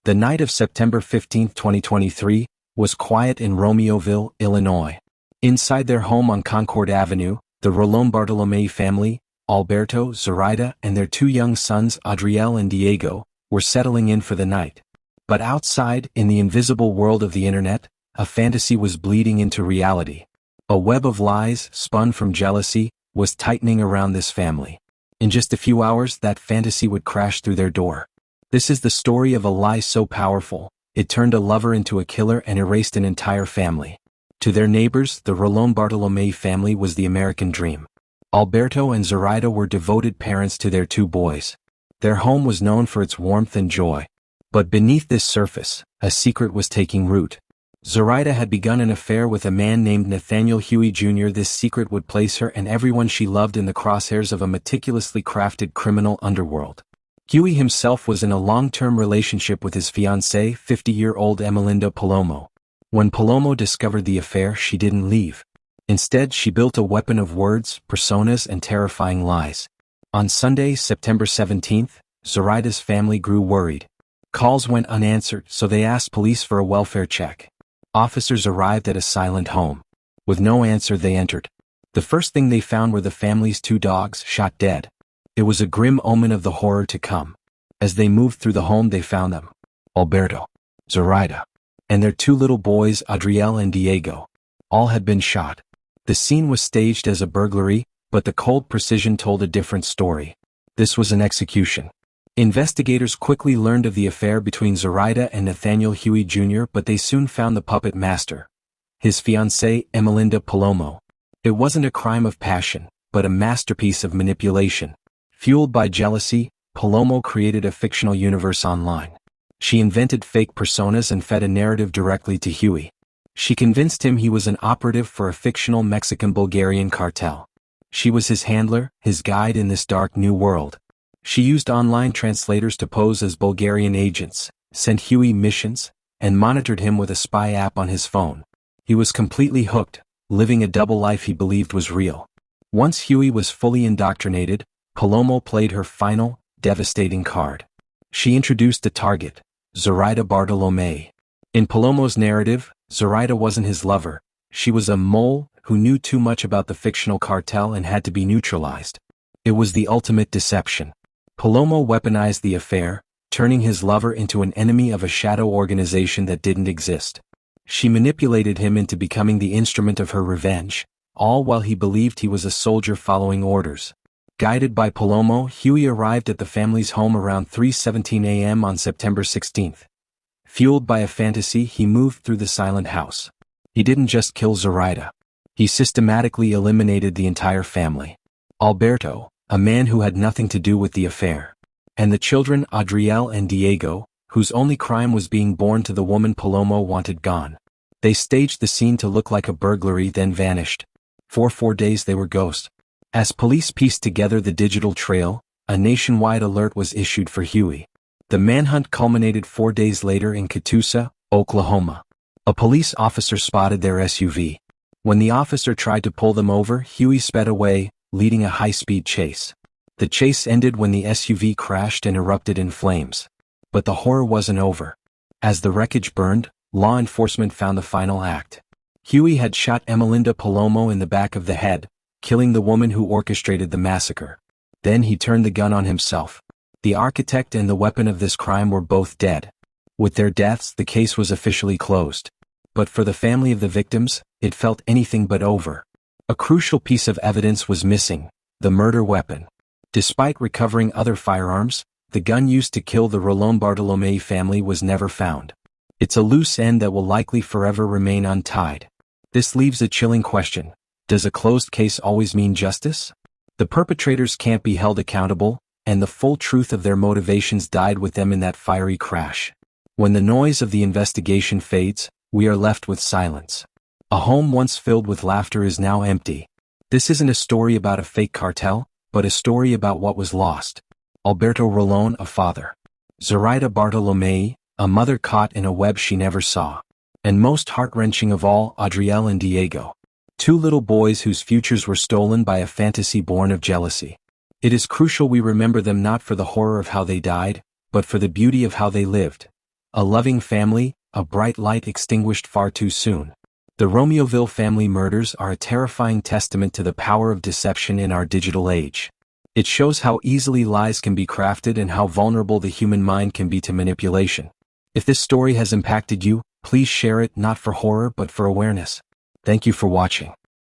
The night of September 15, 2023, was quiet in Romeoville, Illinois. Inside their home on Concord Avenue, the Rolón Bartolomé family, Alberto, Zoraida, and their two young sons, Adriel and Diego, were settling in for the night. But outside, in the invisible world of the internet, a fantasy was bleeding into reality. A web of lies, spun from jealousy, was tightening around this family. In just a few hours, that fantasy would crash through their door. This is the story of a lie so powerful, it turned a lover into a killer and erased an entire family. To their neighbors, the Rolón Bartolomé family was the American dream. Alberto and Zoraida were devoted parents to their two boys. Their home was known for its warmth and joy. But beneath this surface, a secret was taking root. Zoraida had begun an affair with a man named Nathaniel Huey Jr. This secret would place her and everyone she loved in the crosshairs of a meticulously crafted criminal underworld. Huey himself was in a long-term relationship with his fiancée, 50-year-old Emelinda Palomo. When Palomo discovered the affair, she didn't leave. Instead, she built a weapon of words, personas, and terrifying lies. On Sunday, September 17th, Zoraida's family grew worried. Calls went unanswered, so they asked police for a welfare check. Officers arrived at a silent home. With no answer, they entered. The first thing they found were the family's two dogs, shot dead. It was a grim omen of the horror to come. As they moved through the home, they found them: Alberto, Zoraida, and their two little boys, Adriel and Diego. All had been shot. The scene was staged as a burglary, but the cold precision told a different story. This was an execution. Investigators quickly learned of the affair between Zoraida and Nathaniel Huey Jr., but they soon found the puppet master: his fiancée, Emelinda Palomo. It wasn't a crime of passion, but a masterpiece of manipulation. Fueled by jealousy, Palomo created a fictional universe online. She invented fake personas and fed a narrative directly to Huey. She convinced him he was an operative for a fictional Mexican-Bulgarian cartel. She was his handler, his guide in this dark new world. She used online translators to pose as Bulgarian agents, sent Huey missions, and monitored him with a spy app on his phone. He was completely hooked, living a double life he believed was real. Once Huey was fully indoctrinated, Palomo played her final, devastating card. She introduced a target: Zoraida Bartolomé. In Palomo's narrative, Zoraida wasn't his lover. She was a mole who knew too much about the fictional cartel and had to be neutralized. It was the ultimate deception. Palomo weaponized the affair, turning his lover into an enemy of a shadow organization that didn't exist. She manipulated him into becoming the instrument of her revenge, all while he believed he was a soldier following orders. Guided by Palomo, Huey arrived at the family's home around 3:17 a.m. on September 16th. Fueled by a fantasy, he moved through the silent house. He didn't just kill Zoraida. He systematically eliminated the entire family. Alberto, a man who had nothing to do with the affair, and the children Adriel and Diego, whose only crime was being born to the woman Palomo wanted gone. They staged the scene to look like a burglary, then vanished. For 4 days they were ghosts. As police pieced together the digital trail, a nationwide alert was issued for Huey. The manhunt culminated 4 days later in Catoosa, Oklahoma. A police officer spotted their SUV. When the officer tried to pull them over, Huey sped away, leading a high-speed chase. The chase ended when the SUV crashed and erupted in flames. But the horror wasn't over. As the wreckage burned, law enforcement found the final act. Huey had shot Emelinda Palomo in the back of the head, killing the woman who orchestrated the massacre. Then he turned the gun on himself. The architect and the weapon of this crime were both dead. With their deaths, the case was officially closed. But for the family of the victims, it felt anything but over. A crucial piece of evidence was missing: the murder weapon. Despite recovering other firearms, the gun used to kill the Rolón Bartolomé family was never found. It's a loose end that will likely forever remain untied. This leaves a chilling question: does a closed case always mean justice? The perpetrators can't be held accountable, and the full truth of their motivations died with them in that fiery crash. When the noise of the investigation fades, we are left with silence. A home once filled with laughter is now empty. This isn't a story about a fake cartel, but a story about what was lost. Alberto Rolón, a father. Zoraida Bartolomé, a mother caught in a web she never saw. And most heart-wrenching of all, Adriel and Diego. Two little boys whose futures were stolen by a fantasy born of jealousy. It is crucial we remember them not for the horror of how they died, but for the beauty of how they lived. A loving family, a bright light extinguished far too soon. The Romeoville family murders are a terrifying testament to the power of deception in our digital age. It shows how easily lies can be crafted and how vulnerable the human mind can be to manipulation. If this story has impacted you, please share it, not for horror but for awareness. Thank you for watching.